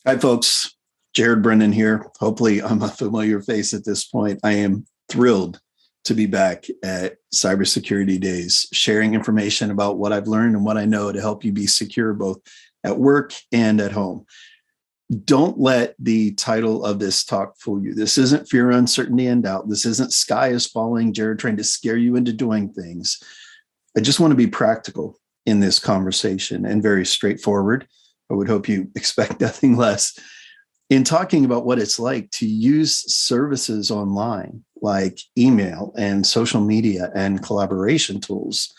Hi, folks. Jared Brennan here. Hopefully, I'm a familiar face at this point. I am thrilled to be back at Cybersecurity Days, sharing information about what I've learned and what I know to help you be secure both at work and at home. Don't let the title of this talk fool you. This isn't fear, uncertainty, and doubt. This isn't sky is falling, Jared trying to scare you into doing things. I just want to be practical in this conversation and very straightforward. I would hope you expect nothing less in talking about what it's like to use services online like email and social media and collaboration tools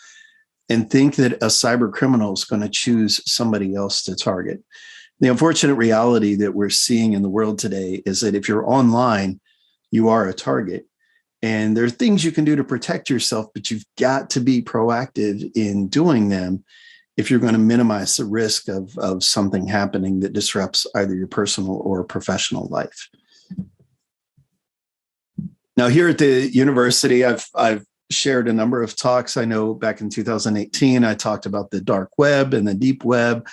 and think that a cyber criminal is going to choose somebody else to target. The unfortunate reality that we're seeing in the world today is that if you're online, you are a target. And there are things you can do to protect yourself, but you've got to be proactive in doing them if you're going to minimize the risk of something happening that disrupts either your personal or professional life. Now, here at the university, I've shared a number of talks. I know back in 2018, I talked about the dark web and the deep web.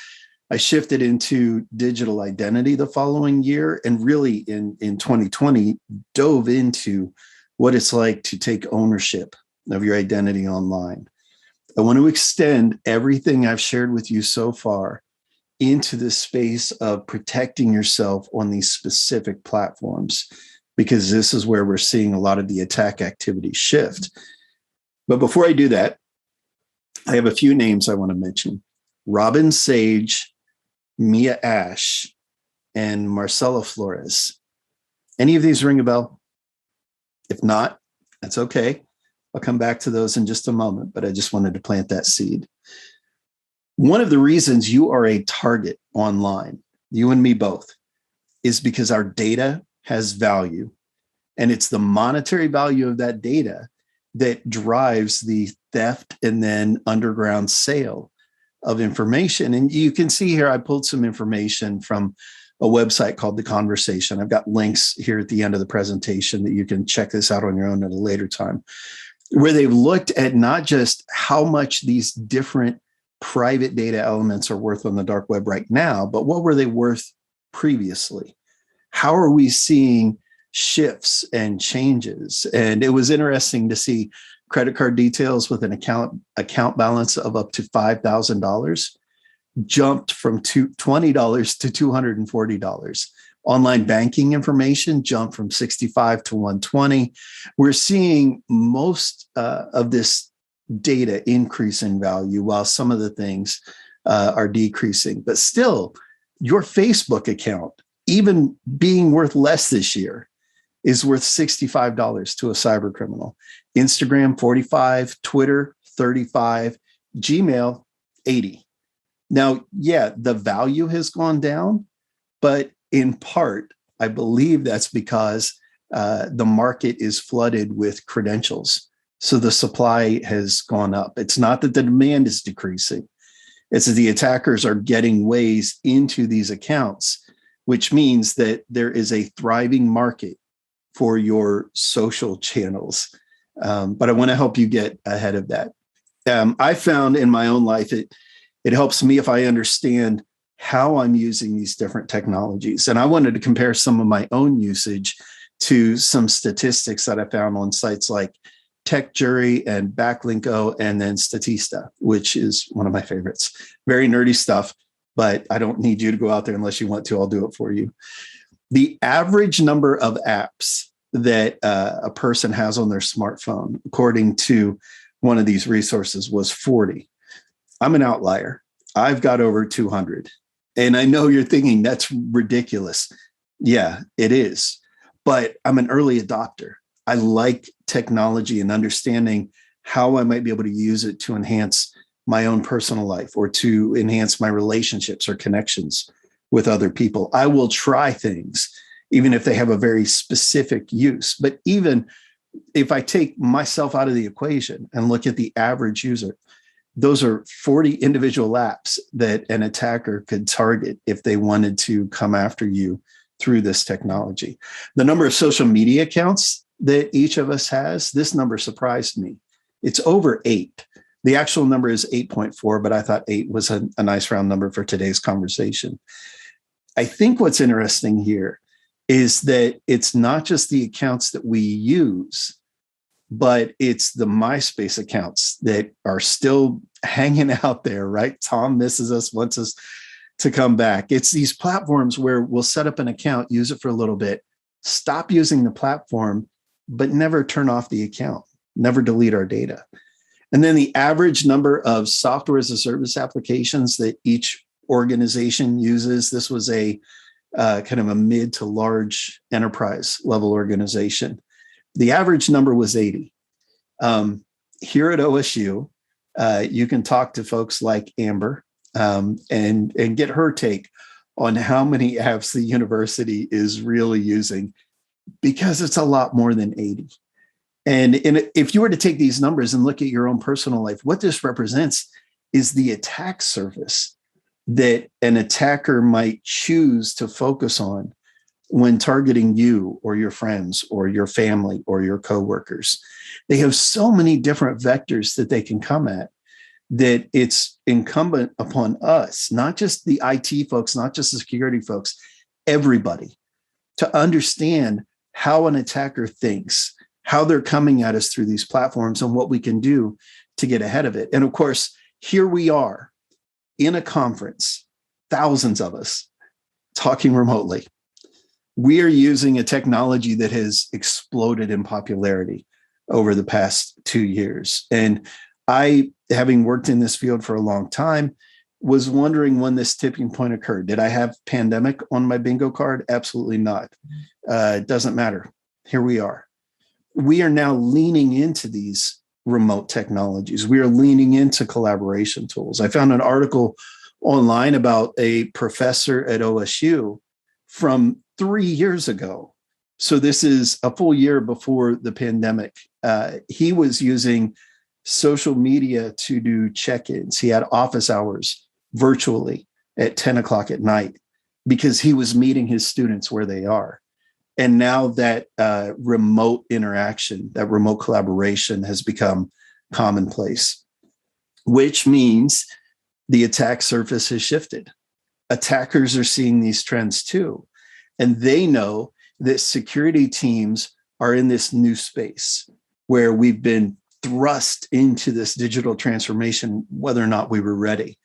I shifted into digital identity the following year, and really in 2020, dove into what it's like to take ownership of your identity online. I want to extend everything I've shared with you so far into the space of protecting yourself on these specific platforms, because this is where we're seeing a lot of the attack activity shift. But before I do that, I have a few names I want to mention. Robin Sage, Mia Ash, and Marcela Flores. Any of these ring a bell? If not, that's okay. I'll come back to those in just a moment, but I just wanted to plant that seed. One of the reasons you are a target online, you and me both, is because our data has value. And it's the monetary value of that data that drives the theft and then underground sale of information. And you can see here, I pulled some information from a website called The Conversation. I've got links here at the end of the presentation that you can check this out on your own at a later time, where they've looked at not just how much these different private data elements are worth on the dark web right now, but what were they worth previously? How are we seeing shifts and changes? And it was interesting to see credit card details with an account balance of up to $5,000 jumped from $20 to $240. Online banking information jumped from 65 to 120. We're seeing most of this data increase in value while some of the things are decreasing. But still, your Facebook account, even being worth less this year, is worth $65 to a cyber criminal. Instagram, $45, Twitter, $35, Gmail, $80. Now, yeah, the value has gone down, but in part, I believe that's because the market is flooded with credentials. So the supply has gone up. It's not that the demand is decreasing. It's that the attackers are getting ways into these accounts, which means that there is a thriving market for your social channels. But I want to help you get ahead of that. I found in my own life, it helps me if I understand how I'm using these different technologies. And I wanted to compare some of my own usage to some statistics that I found on sites like TechJury and Backlinko, and then Statista, which is one of my favorites. Very nerdy stuff, but I don't need you to go out there unless you want to. I'll do it for you. The average number of apps that a person has on their smartphone, according to one of these resources, was 40. I'm an outlier. I've got over 200. And I know you're thinking that's ridiculous. Yeah, it is. But I'm an early adopter. I like technology and understanding how I might be able to use it to enhance my own personal life or to enhance my relationships or connections with other people. I will try things, even if they have a very specific use. But even if I take myself out of the equation and look at the average user, those are 40 individual apps that an attacker could target if they wanted to come after you through this technology. The number of social media accounts that each of us has, this number surprised me. It's over 8. The actual number is 8.4, but I thought 8 was a nice round number for today's conversation. I think what's interesting here is that it's not just the accounts that we use, but it's the MySpace accounts that are still hanging out there, right? Tom misses us, wants us to come back. It's these platforms where we'll set up an account, use it for a little bit, stop using the platform, but never turn off the account, never delete our data. And then the average number of software as a service applications that each organization uses, this was a kind of a mid to large enterprise level organization. The average number was 80. Here at OSU, you can talk to folks like Amber and get her take on how many apps the university is really using, because it's a lot more than 80. And if you were to take these numbers and look at your own personal life, what this represents is the attack surface that an attacker might choose to focus on when targeting you or your friends or your family or your coworkers. They have so many different vectors that they can come at, that it's incumbent upon us, not just the IT folks, not just the security folks, everybody, to understand how an attacker thinks, how they're coming at us through these platforms, and what we can do to get ahead of it. And of course, here we are in a conference, thousands of us talking remotely. We are using a technology that has exploded in popularity over the past 2 years. And I, having worked in this field for a long time, was wondering when this tipping point occurred. Did I have pandemic on my bingo card? Absolutely not. It doesn't matter. Here we are. We are now leaning into these remote technologies. We are leaning into collaboration tools. I found an article online about a professor at OSU from 3 years ago. So this is a full year before the pandemic. He was using social media to do check-ins. He had office hours virtually at 10 o'clock at night because he was meeting his students where they are. And now that remote interaction, that remote collaboration has become commonplace, which means the attack surface has shifted. Attackers are seeing these trends too. And they know that security teams are in this new space where we've been thrust into this digital transformation, whether or not we were ready.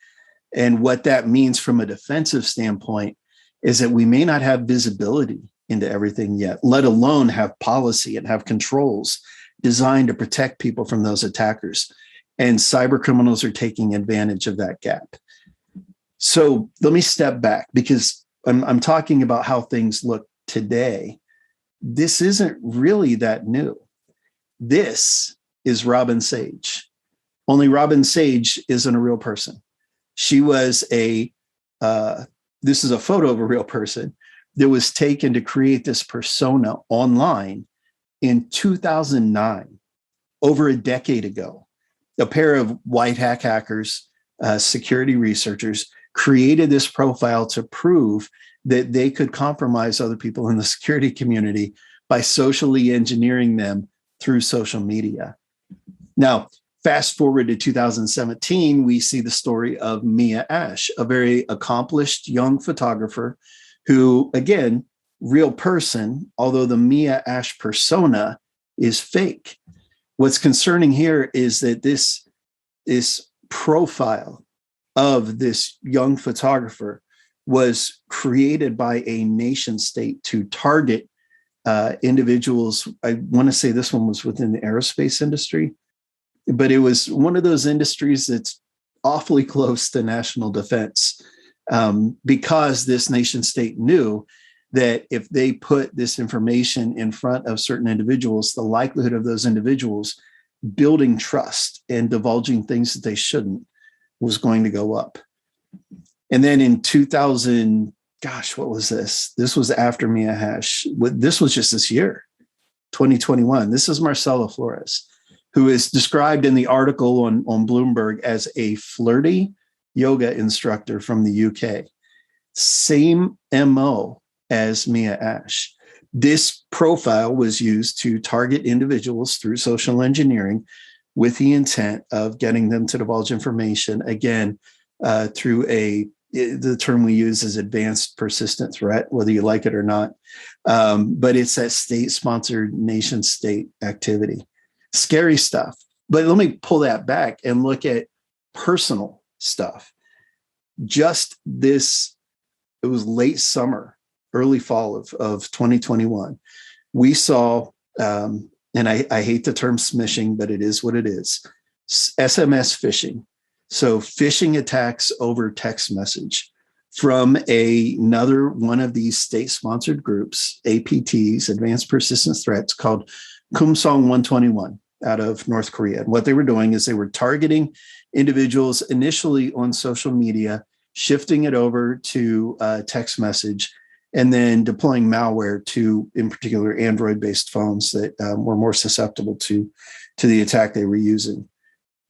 And what that means from a defensive standpoint is that we may not have visibility into everything yet, let alone have policy and have controls designed to protect people from those attackers. And cyber criminals are taking advantage of that gap. So let me step back, because I'm talking about how things look today. This isn't really that new. This is Robin Sage. Only Robin Sage isn't a real person. She was this is a photo of a real person that was taken to create this persona online in 2009, over a decade ago. A pair of white hat hackers, security researchers, created this profile to prove that they could compromise other people in the security community by socially engineering them through social media. Now, fast forward to 2017, we see the story of Mia Ash, a very accomplished young photographer who, again, real person, although the Mia Ash persona is fake. What's concerning here is that this profile of this young photographer was created by a nation state to target individuals. I want to say this one was within the aerospace industry, but it was one of those industries that's awfully close to national defense, because this nation state knew that if they put this information in front of certain individuals, the likelihood of those individuals building trust and divulging things that they shouldn't was going to go up. And then in 2000, what was this? This was after Mia Ash. This was just this year, 2021. This is Marcella Flores, who is described in the article on Bloomberg as a flirty yoga instructor from the UK. Same MO as Mia Ash. This profile was used to target individuals through social engineering with the intent of getting them to divulge information, again, through a the term we use is advanced persistent threat, whether you like it or not. But it's that state-sponsored nation state activity. Scary stuff. But let me pull that back and look at personal stuff. Just this, it was late summer, early fall of 2021. We saw, and I hate the term smishing, but it is what it is, SMS phishing. So phishing attacks over text message from another one of these state-sponsored groups, APTs, Advanced Persistent Threats, called Kumsong 121 out of North Korea. And what they were doing is they were targeting individuals initially on social media, shifting it over to text message, and then deploying malware to, in particular, Android-based phones that were more susceptible to the attack they were using.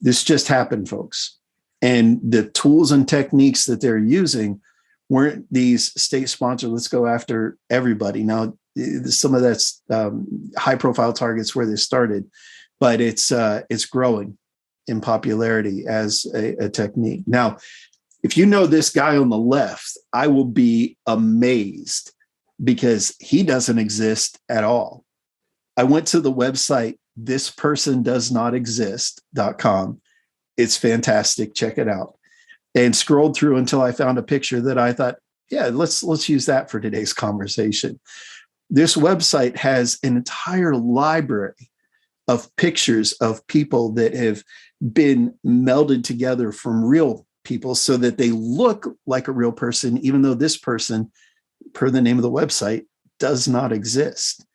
This just happened, folks. And the tools and techniques that they're using weren't these state-sponsored, let's go after everybody. Now, some of that's high-profile targets where they started, but it's growing in popularity as a technique. Now, if you know this guy on the left, I will be amazed because he doesn't exist at all. I went to the website thispersondoesnotexist.com. It's fantastic. Check it out. And scrolled through until I found a picture that I thought, yeah, let's use that for today's conversation. This website has an entire library of pictures of people that have been melded together from real people so that they look like a real person, even though this person, per the name of the website, does not exist.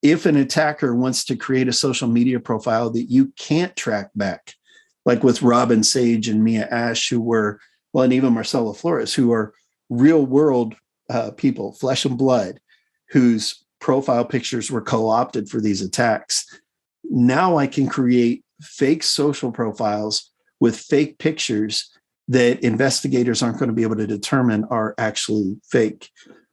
If an attacker wants to create a social media profile that you can't track back, like with Robin Sage and Mia Ash, who were, well, and even Marcella Flores, who are real world people, flesh and blood, whose profile pictures were co-opted for these attacks. Now I can create fake social profiles with fake pictures that investigators aren't going to be able to determine are actually fake.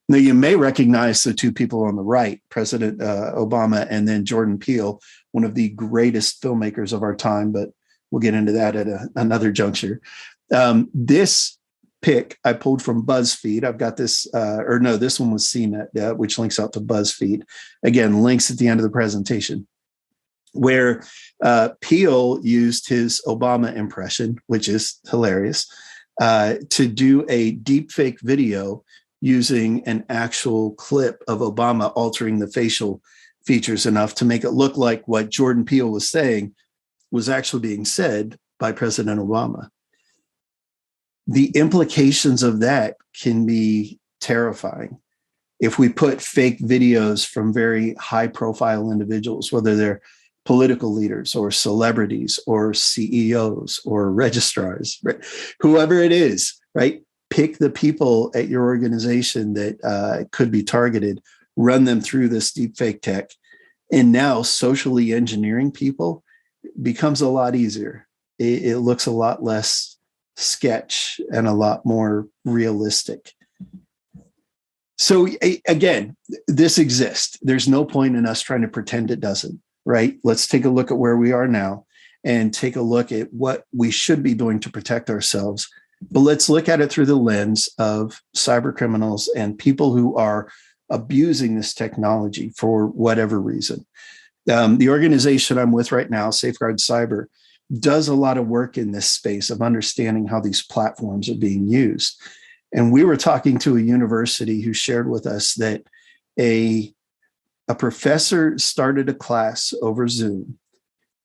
Now, you may recognize the two people on the right, President Obama and then Jordan Peele, one of the greatest filmmakers of our time, but we'll get into that at another juncture. This pic I pulled from BuzzFeed. I've got this, this one was CNET, which links out to BuzzFeed. Again, links at the end of the presentation, where Peele used his Obama impression, which is hilarious, to do a deepfake video using an actual clip of Obama altering the facial features enough to make it look like what Jordan Peele was saying was actually being said by President Obama. The implications of that can be terrifying. If we put fake videos from very high-profile individuals, whether they're political leaders or celebrities or CEOs or registrars, right? Whoever it is, right? Pick the people at your organization that could be targeted, run them through this deepfake tech, and now socially engineering people becomes a lot easier. It looks a lot less sketch and a lot more realistic. So again, this exists. There's no point in us trying to pretend it doesn't, right? Let's take a look at where we are now and take a look at what we should be doing to protect ourselves. But let's look at it through the lens of cyber criminals and people who are abusing this technology for whatever reason. The organization I'm with right now, Safeguard Cyber, does a lot of work in this space of understanding how these platforms are being used. And we were talking to a university who shared with us that a professor started a class over Zoom.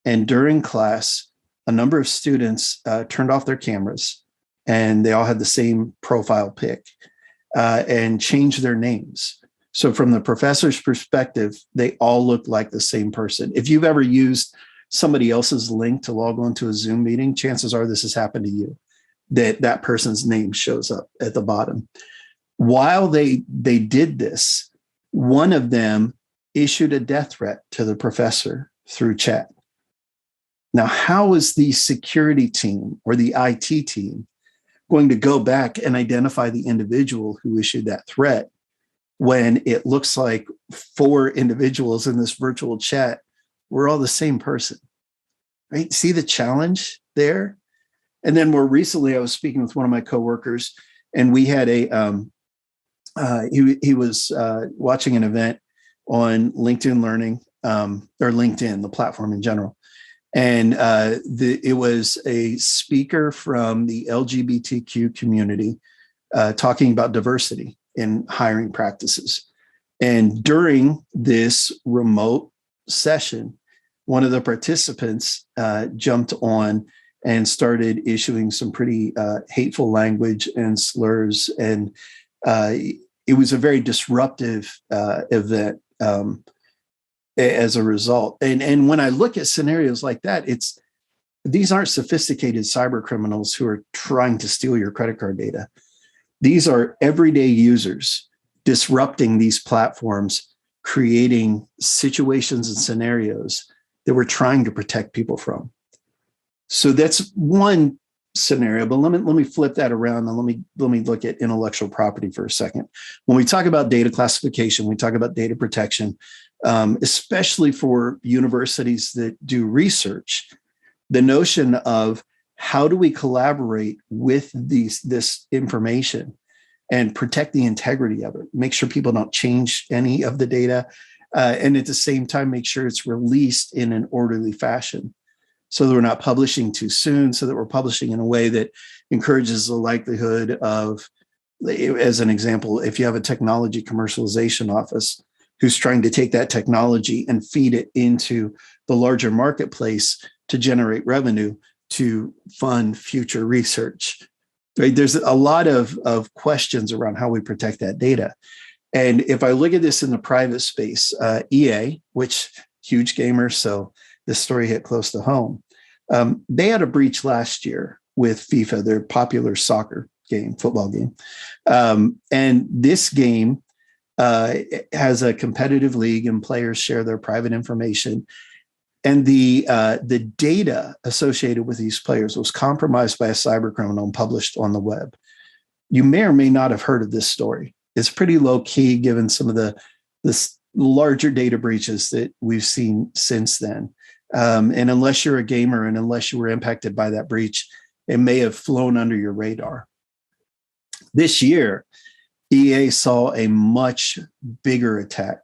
And during class, a number of students turned off their cameras and they all had the same profile pic and changed their names. So from the professor's perspective, they all look like the same person. If you've ever used somebody else's link to log on to a Zoom meeting, chances are this has happened to you, that person's name shows up at the bottom. While they did this, one of them issued a death threat to the professor through chat. Now, how is the security team or the IT team going to go back and identify the individual who issued that threat when it looks like 4 individuals in this virtual chat were all the same person, right? See the challenge there? And then more recently, I was speaking with one of my coworkers And we had he was watching an event on LinkedIn Learning, or LinkedIn, the platform in general. And it was a speaker from the LGBTQ community talking about diversity in hiring practices. And during this remote session, one of the participants jumped on and started issuing some pretty hateful language and slurs. And it was a very disruptive event as a result. And when I look at scenarios like that, these aren't sophisticated cyber criminals who are trying to steal your credit card data. These are everyday users disrupting these platforms, creating situations and scenarios that we're trying to protect people from. So that's one scenario, but let me flip that around and let me look at intellectual property for a second. When we talk about data classification, we talk about data protection, especially for universities that do research. The notion of how do we collaborate with this information and protect the integrity of it, make sure people don't change any of the data, and at the same time, make sure it's released in an orderly fashion so that we're not publishing too soon, so that we're publishing in a way that encourages the likelihood of, as an example, if you have a technology commercialization office who's trying to take that technology and feed it into the larger marketplace to generate revenue to fund future research. Right? There's a lot of questions around how we protect that data. And if I look at this in the private space, EA, which huge gamer, so this story hit close to home. They had a breach last year with FIFA, their popular soccer game, football game. And this game has a competitive league and players share their private information. And the data associated with these players was compromised by a cyber criminal and published on the web. You may or may not have heard of this story. It's pretty low key given some of the larger data breaches that we've seen since then. And unless you're a gamer and unless you were impacted by that breach, it may have flown under your radar. This year, EA saw a much bigger attack.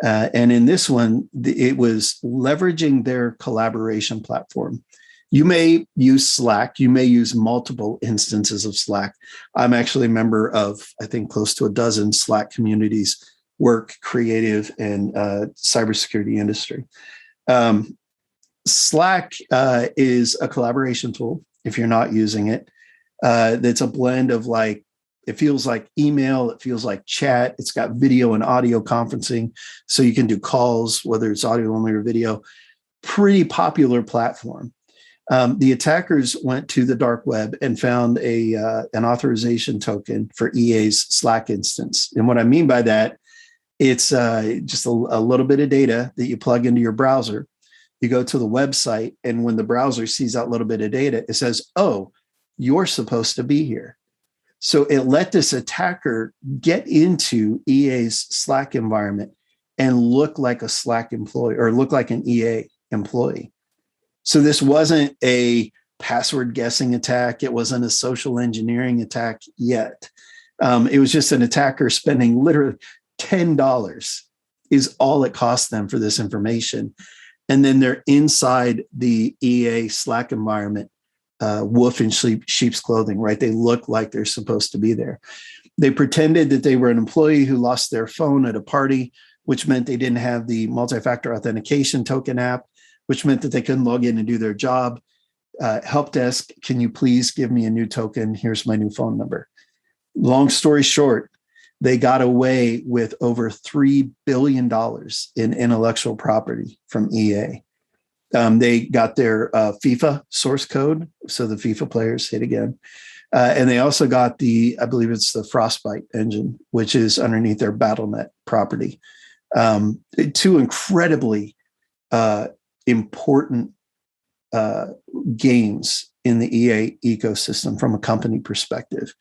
And in this one, it was leveraging their collaboration platform. You may use Slack. You may use multiple instances of Slack. I'm actually a member of, I think, close to a dozen Slack communities, work, creative, and cybersecurity industry. Slack is a collaboration tool, if you're not using it. That's a blend of it feels like email, it feels like chat. It's got video and audio conferencing, so you can do calls, whether it's audio only or video. Pretty popular platform. The attackers went to the dark web and found an authorization token for EA's Slack instance. And what I mean by that, it's just a little bit of data that you plug into your browser. You go to the website, and when the browser sees that little bit of data, it says, oh, you're supposed to be here. So it let this attacker get into EA's Slack environment and look like a Slack employee or look like an EA employee. So this wasn't a password guessing attack. It wasn't a social engineering attack yet. It was just an attacker spending literally $10 is all it cost them for this information. And then they're inside the EA Slack environment, wolf in sheep's clothing, right? They look like they're supposed to be there. They pretended that they were an employee who lost their phone at a party, which meant they didn't have the multi-factor authentication token app, which meant that they couldn't log in and do their job. Help desk, can you please give me a new token? Here's my new phone number. Long story short, they got away with over $3 billion in intellectual property from EA. They got their FIFA source code, so the FIFA players hit again. And they also got I believe it's the Frostbite engine, which is underneath their BattleNet property. Two incredibly important games in the EA ecosystem from a company perspective.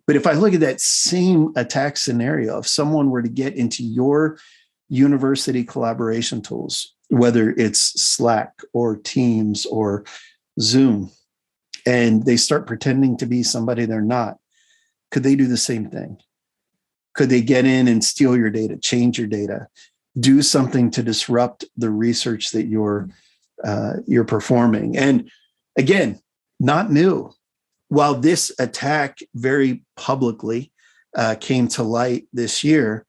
But if I look at that same attack scenario, if someone were to get into your university collaboration tools, whether it's Slack or Teams or Zoom, and they start pretending to be somebody they're not, Could they do the same thing? Could they get in and steal your data, change your data, do something to disrupt the research that you're performing? And again, not new. While this attack very publicly came to light this year,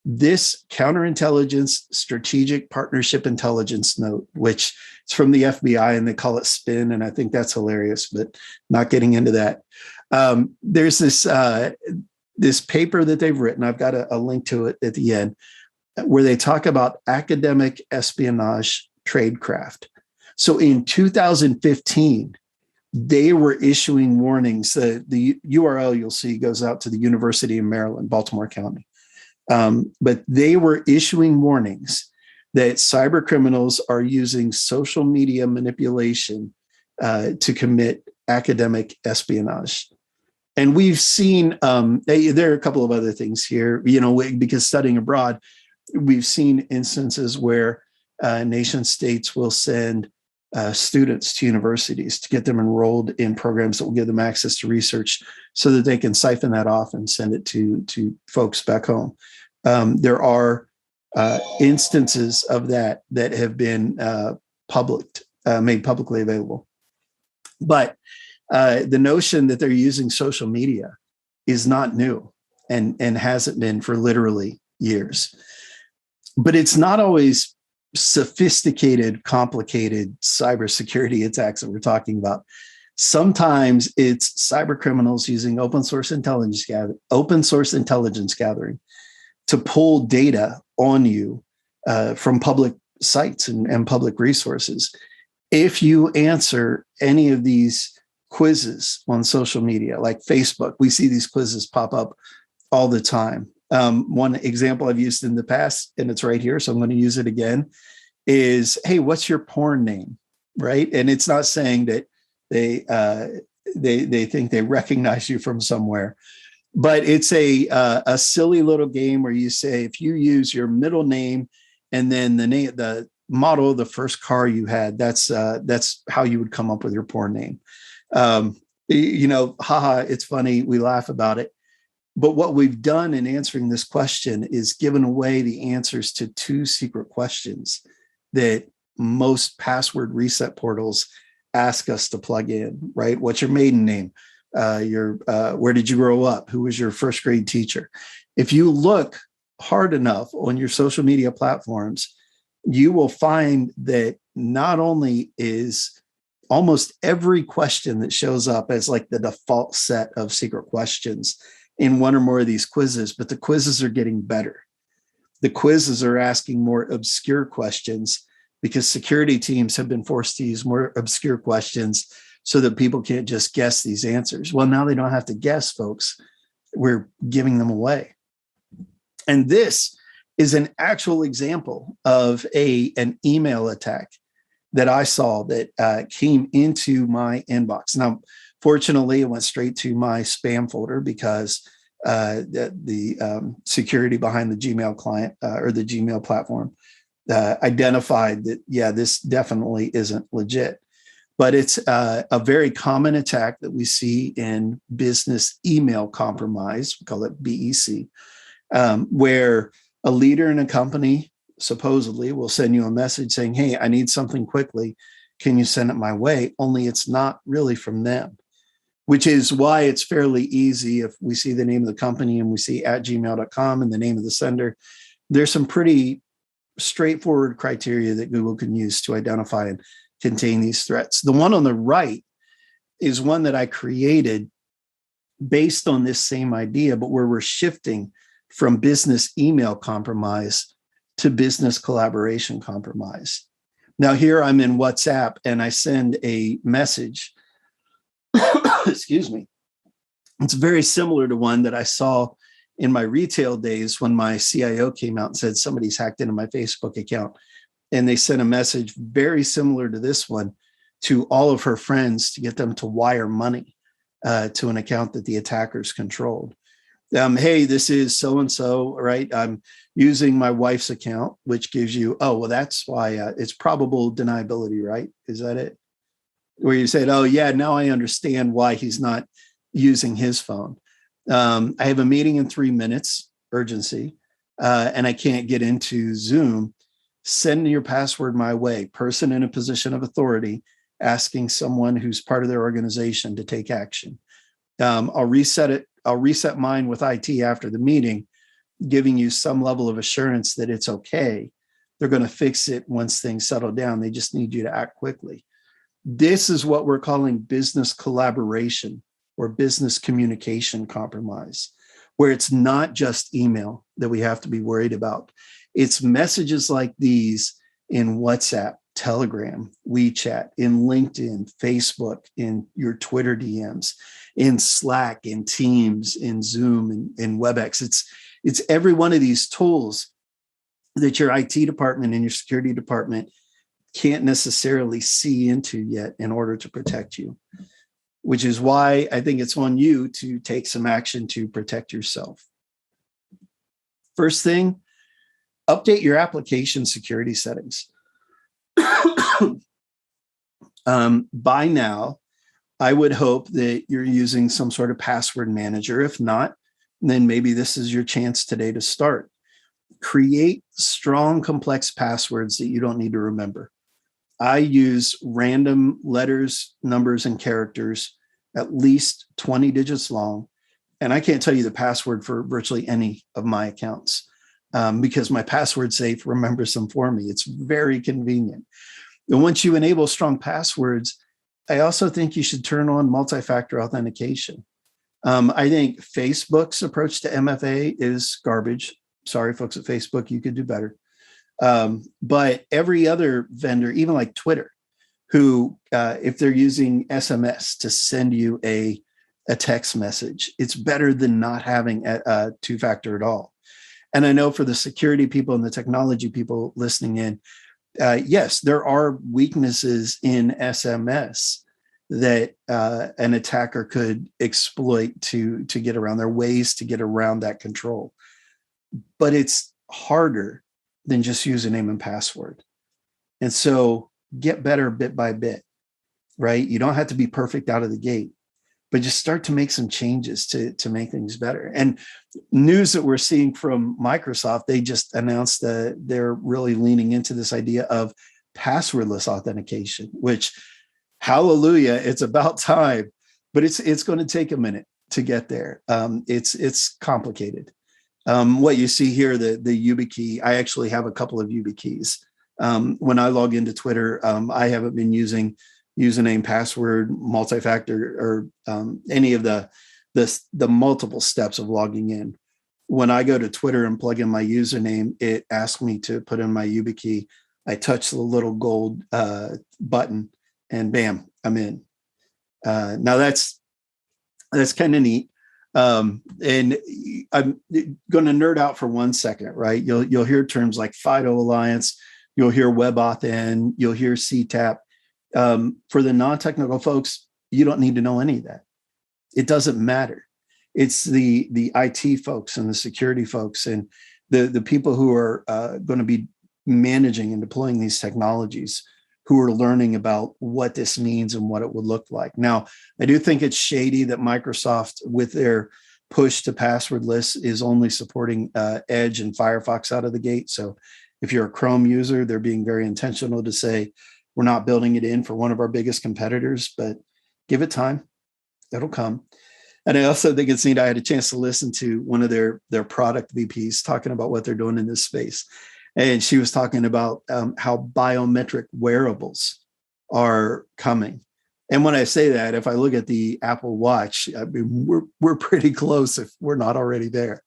this counterintelligence strategic partnership intelligence note, which is from the FBI and they call it SPIN, and I think that's hilarious, but not getting into that. There's this paper that they've written. I've got a link to it at the end, where they talk about academic espionage tradecraft. So in 2015, they were issuing warnings. The URL you'll see goes out to the University of Maryland, Baltimore County. But they were issuing warnings that cyber criminals are using social media manipulation to commit academic espionage. And we've seen, there are a couple of other things here, because studying abroad, we've seen instances where nation states will send students to universities to get them enrolled in programs that will give them access to research so that they can siphon that off and send it to folks back home. There are instances of that have been made publicly available. But the notion that they're using social media is not new and hasn't been for literally years. But it's not always sophisticated, complicated cybersecurity attacks that we're talking about. Sometimes it's cyber criminals using open source intelligence gathering to pull data on you from public sites and public resources. If you answer any of these quizzes on social media, like Facebook, we see these quizzes pop up all the time. One example I've used in the past, and it's right here, so I'm going to use it again, is, hey, what's your porn name, right? And it's not saying that they think they recognize you from somewhere, but it's a silly little game where you say, if you use your middle name and then the model of the first car you had, that's how you would come up with your porn name. Haha, it's funny, we laugh about it. But what we've done in answering this question is given away the answers to 2 secret questions that most password reset portals ask us to plug in, right? What's your maiden name? Where did you grow up? Who was your first grade teacher? If you look hard enough on your social media platforms, you will find that not only is almost every question that shows up as like the default set of secret questions in one or more of these quizzes, but the quizzes are getting better. The quizzes are asking more obscure questions because security teams have been forced to use more obscure questions so that people can't just guess these answers. Well, now they don't have to guess, folks. We're giving them away. And this is an actual example of an email attack that I saw that came into my inbox. Now, fortunately, it went straight to my spam folder because the security behind the Gmail client or the Gmail platform identified that, yeah, this definitely isn't legit. But it's a very common attack that we see in business email compromise. We call it BEC, where a leader in a company supposedly will send you a message saying, hey, I need something quickly. Can you send it my way? Only it's not really from them, which is why it's fairly easy. If we see the name of the company and we see @gmail.com and the name of the sender, there's some pretty straightforward criteria that Google can use to identify and contain these threats. The one on the right is one that I created based on this same idea, but where we're shifting from business email compromise to business collaboration compromise. Now here I'm in WhatsApp and I send a message. Excuse me. It's very similar to one that I saw in my retail days when my CIO came out and said, somebody's hacked into my Facebook account. And they sent a message very similar to this one to all of her friends to get them to wire money to an account that the attackers controlled. Hey, this is so-and-so, right? I'm using my wife's account, which gives you, oh, well, that's why it's probable deniability, right? Is that it? Where you said, oh, yeah, now I understand why he's not using his phone. I have a meeting in 3 minutes, urgency, and I can't get into Zoom. Send your password my way. Person in a position of authority asking someone who's part of their organization to take action. I'll reset it. I'll reset mine with IT after the meeting, giving you some level of assurance that it's okay. They're going to fix it once things settle down. They just need you to act quickly. This is what we're calling business collaboration or business communication compromise, where it's not just email that we have to be worried about. It's messages like these in WhatsApp, Telegram, WeChat, in LinkedIn, Facebook, in your Twitter DMs, in Slack, in Teams, in Zoom, in WebEx. It's every one of these tools that your IT department and your security department can't necessarily see into yet in order to protect you, which is why I think it's on you to take some action to protect yourself. First thing, update your application security settings. By now, I would hope that you're using some sort of password manager. If not, then maybe this is your chance today to start. Create strong, complex passwords that you don't need to remember. I use random letters, numbers, and characters, at least 20 digits long. And I can't tell you the password for virtually any of my accounts because my password safe remembers them for me. It's very convenient. And once you enable strong passwords, I also think you should turn on multi-factor authentication. I think Facebook's approach to MFA is garbage. Sorry, folks at Facebook, you could do better. But every other vendor, even like Twitter, who, if they're using SMS to send you a text message, it's better than not having a two-factor at all. And I know for the security people and the technology people listening in, yes, there are weaknesses in SMS that an attacker could exploit to get around. There are ways to get around that control, but it's harder than just username and password. And so get better bit by bit, right? You don't have to be perfect out of the gate, but just start to make some changes to make things better. And news that we're seeing from Microsoft, they just announced that they're really leaning into this idea of passwordless authentication, which, hallelujah, it's about time, but it's going to take a minute to get there. It's complicated. What you see here, the YubiKey, I actually have a couple of YubiKeys. When I log into Twitter, I haven't been using username, password, multi-factor, or any of the multiple steps of logging in. When I go to Twitter and plug in my username, it asks me to put in my YubiKey. I touch the little gold button, and bam, I'm in. Now that's kind of neat. And I'm going to nerd out for 1 second, right? You'll hear terms like FIDO Alliance, you'll hear WebAuthn, you'll hear CTAP. For the non-technical folks, you don't need to know any of that. It doesn't matter. It's the IT folks and the security folks and the people who are going to be managing and deploying these technologies who are learning about what this means and what it would look like. Now, I do think it's shady that Microsoft, with their push to passwordless, is only supporting Edge and Firefox out of the gate. So if you're a Chrome user, they're being very intentional to say, we're not building it in for one of our biggest competitors, but give it time. It'll come. And I also think it's neat. I had a chance to listen to one of their product VPs talking about what they're doing in this space. And she was talking about how biometric wearables are coming. And when I say that, if I look at the Apple Watch, I mean, we're pretty close if we're not already there.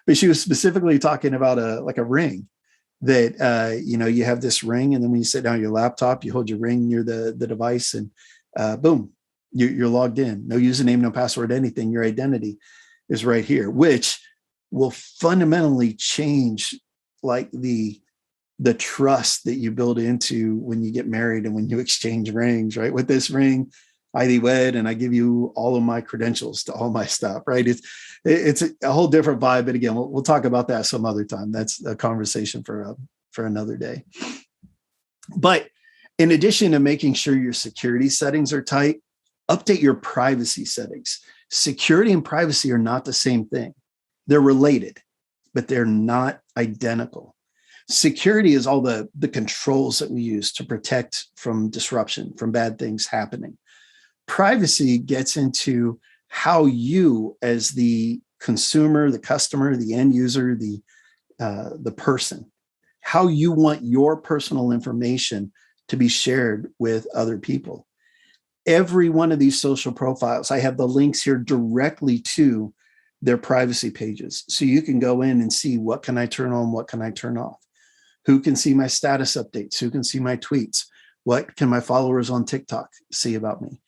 But she was specifically talking about a ring that, you have this ring, and then when you sit down on your laptop, you hold your ring near the device, and boom, you're logged in. No username, no password, anything. Your identity is right here, which will fundamentally change like the trust that you build into when you get married and when you exchange rings, right? With this ring, I thee wed, and I give you all of my credentials to all my stuff, right? It's a whole different vibe. But again, we'll talk about that some other time. That's a conversation for another day. But in addition to making sure your security settings are tight, update your privacy settings. Security and privacy are not the same thing. They're related, but they're not identical. Security is all the controls that we use to protect from disruption, from bad things happening. Privacy gets into how you, as the consumer, the customer, the end user, the person, how you want your personal information to be shared with other people. Every one of these social profiles, I have the links here directly to their privacy pages. So you can go in and see, what can I turn on? What can I turn off? Who can see my status updates? Who can see my tweets? What can my followers on TikTok see about me?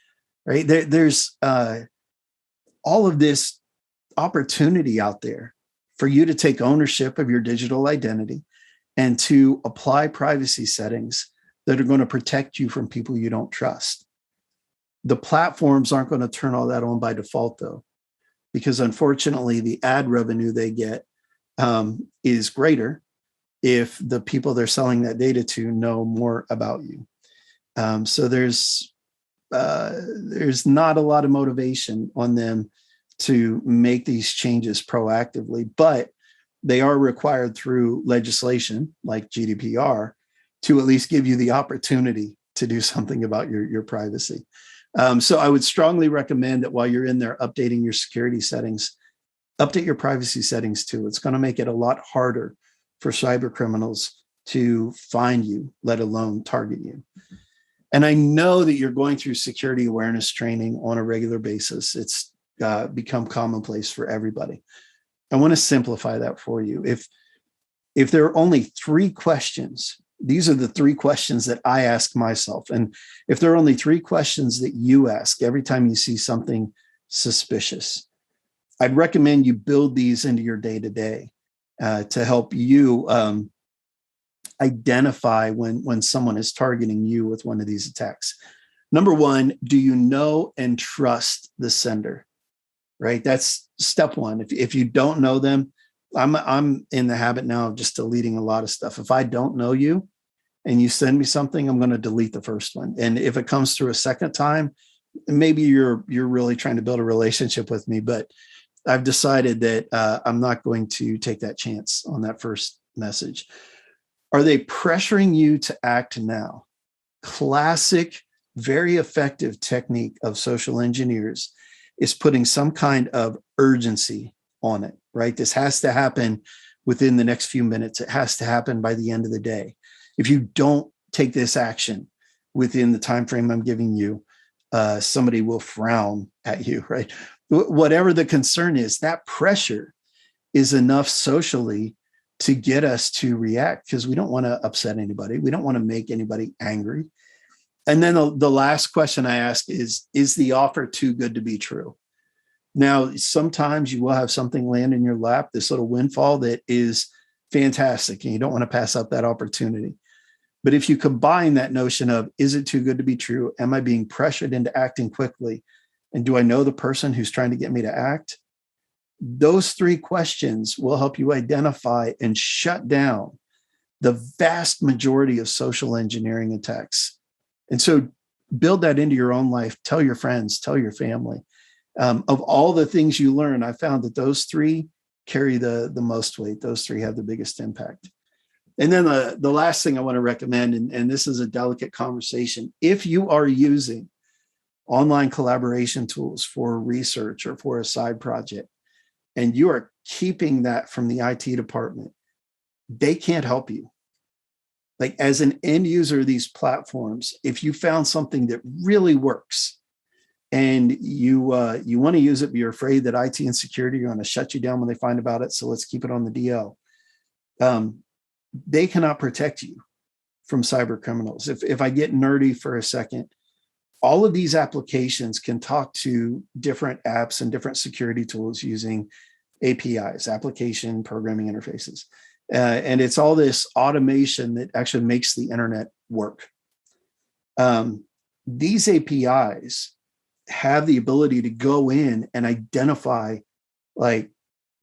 Right? There's all of this opportunity out there for you to take ownership of your digital identity and to apply privacy settings that are going to protect you from people you don't trust. The platforms aren't going to turn all that on by default, though, because unfortunately, the ad revenue they get is greater if the people they're selling that data to know more about you. So there's not a lot of motivation on them to make these changes proactively, but they are required through legislation like GDPR to at least give you the opportunity to do something about your privacy. So I would strongly recommend that while you're in there updating your security settings, update your privacy settings too. It's going to make it a lot harder for cyber criminals to find you, let alone target you. And I know that you're going through security awareness training on a regular basis. It's become commonplace for everybody. I want to simplify that for you. If there are only 3 questions, these are the 3 questions that I ask myself. And if there are only 3 questions that you ask every time you see something suspicious, I'd recommend you build these into your day-to-day to help you identify when someone is targeting you with one of these attacks. Number 1, do you know and trust the sender? Right? That's step 1. If you don't know them, I'm in the habit now of just deleting a lot of stuff. If I don't know you and you send me something, I'm going to delete the first one. And if it comes through a second time, maybe you're really trying to build a relationship with me, but I've decided that I'm not going to take that chance on that first message. Are they pressuring you to act now? Classic, very effective technique of social engineers is putting some kind of urgency on it, right? This has to happen within the next few minutes. It has to happen by the end of the day. If you don't take this action within the time frame I'm giving you, somebody will frown at you, right? Whatever the concern is, that pressure is enough socially to get us to react because we don't want to upset anybody. We don't want to make anybody angry. And then the last question I ask is the offer too good to be true? Now, sometimes you will have something land in your lap, this little windfall that is fantastic, and you don't want to pass up that opportunity. But if you combine that notion of, is it too good to be true? Am I being pressured into acting quickly? And do I know the person who's trying to get me to act? Those 3 questions will help you identify and shut down the vast majority of social engineering attacks. And so build that into your own life. Tell your friends, tell your family. Of all the things you learn, I found that those 3 carry the most weight. Those 3 have the biggest impact. And then the last thing I want to recommend, and this is a delicate conversation, if you are using online collaboration tools for research or for a side project, and you are keeping that from the IT department, they can't help you. Like, as an end user of these platforms, if you found something that really works and you want to use it, but you're afraid that IT and security are going to shut you down when they find about it, so let's keep it on the DL. They cannot protect you from cyber criminals. If I get nerdy for a second, all of these applications can talk to different apps and different security tools using APIs, application programming interfaces. And it's all this automation that actually makes the internet work. These APIs have the ability to go in and identify like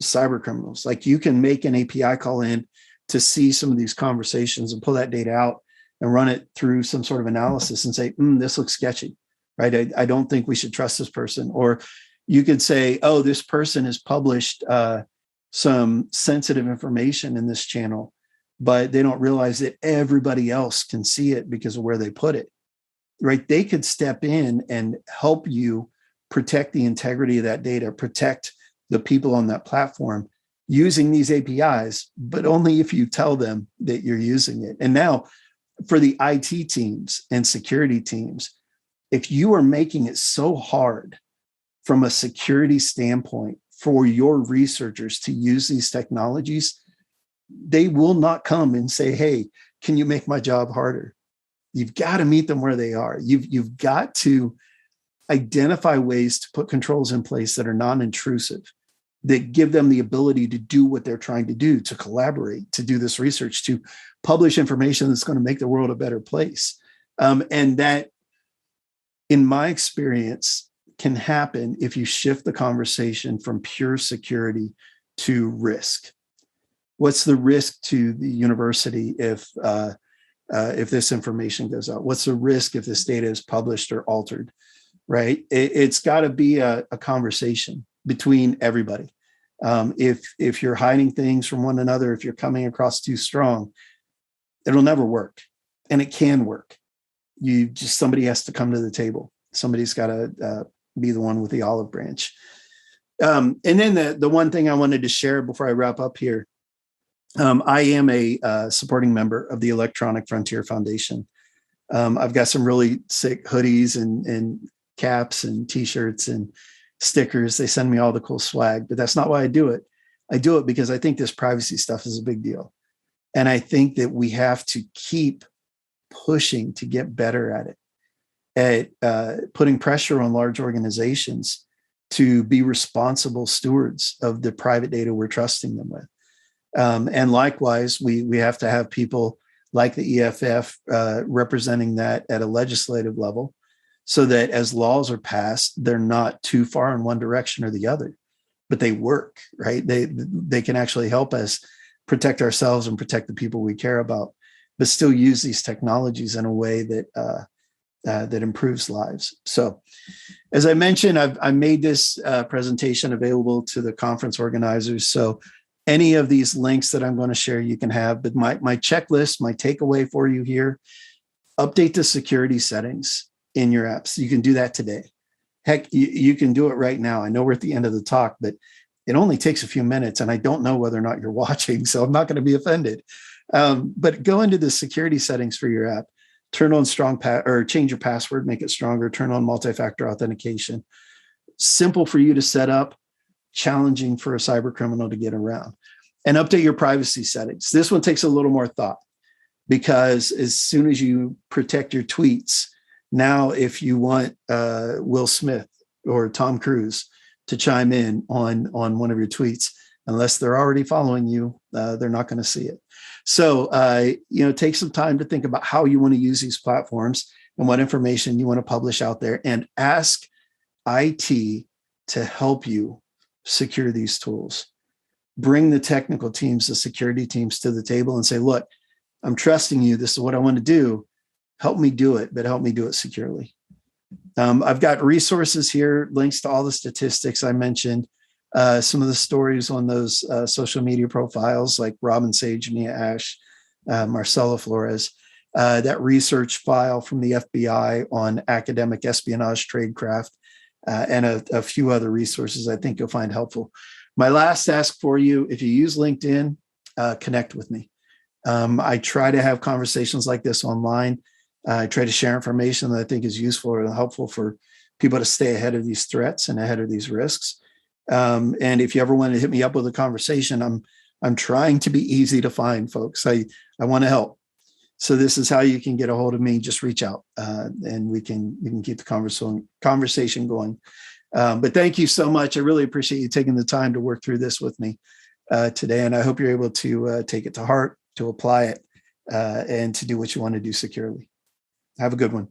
cyber criminals. Like, you can make an API call in to see some of these conversations and pull that data out and run it through some sort of analysis and say, this looks sketchy, right? I don't think we should trust this person. Or You could say, oh, this person has published some sensitive information in this channel, but they don't realize that everybody else can see it because of where they put it, right? They could step in and help you protect the integrity of that data, protect the people on that platform using these APIs, but only if you tell them that you're using it. And now for the IT teams and security teams, if you are making it so hard from a security standpoint for your researchers to use these technologies, they will not come and say, hey, can you make my job harder? You've got to meet them where they are. You've got to identify ways to put controls in place that are non-intrusive, that give them the ability to do what they're trying to do, to collaborate, to do this research, to publish information that's going to make the world a better place. And that, in my experience, can happen if you shift the conversation from pure security to risk. What's the risk to the university if this information goes out? What's the risk if this data is published or altered? Right? It's got to be a conversation between everybody. If you're hiding things from one another, if you're coming across too strong, it'll never work. And it can work. Somebody has to come to the table. Somebody's got to be the one with the olive branch. And then the one thing I wanted to share before I wrap up here, I am a supporting member of the Electronic Frontier Foundation. I've got some really sick hoodies and caps and t-shirts and stickers. They send me all the cool swag, but that's not why I do it. I do it because I think this privacy stuff is a big deal. And I think that we have to keep pushing to get better at it, at putting pressure on large organizations to be responsible stewards of the private data we're trusting them with. And likewise, we have to have people like the EFF representing that at a legislative level, so that as laws are passed, they're not too far in one direction or the other, but they work, right? They can actually help us protect ourselves and protect the people we care about, but still use these technologies in a way that that improves lives. So, as I mentioned, I made this presentation available to the conference organizers. So any of these links that I'm going to share, you can have. But my checklist, my takeaway for you here: update the security settings in your apps. You can do that today. Heck, you can do it right now. I know we're at the end of the talk, but it only takes a few minutes, and I don't know whether or not you're watching, so I'm not going to be offended. But go into the security settings for your app, turn on or change your password, make it stronger, turn on multi-factor authentication. Simple for you to set up, challenging for a cyber criminal to get around. And update your privacy settings. This one takes a little more thought, because as soon as you protect your tweets, now if you want Will Smith or Tom Cruise to chime in on one of your tweets, unless they're already following you, they're not going to see it. So, take some time to think about how you want to use these platforms and what information you want to publish out there, and ask IT to help you secure these tools. Bring the technical teams, the security teams to the table and say, look, I'm trusting you. This is what I want to do. Help me do it, but help me do it securely. I've got resources here, links to all the statistics I mentioned, some of the stories on those social media profiles like Robin Sage, Mia Ash, Marcela Flores, that research file from the FBI on academic espionage tradecraft, and a few other resources I think you'll find helpful. My last ask for you: if you use LinkedIn, connect with me. I try to have conversations like this online. I try to share information that I think is useful and helpful for people to stay ahead of these threats and ahead of these risks. And if you ever want to hit me up with a conversation, I'm trying to be easy to find, folks. I want to help. So this is how you can get a hold of me. Just reach out, and we can keep the conversation going. But thank you so much. I really appreciate you taking the time to work through this with me today. And I hope you're able to take it to heart, to apply it, and to do what you want to do securely. Have a good one.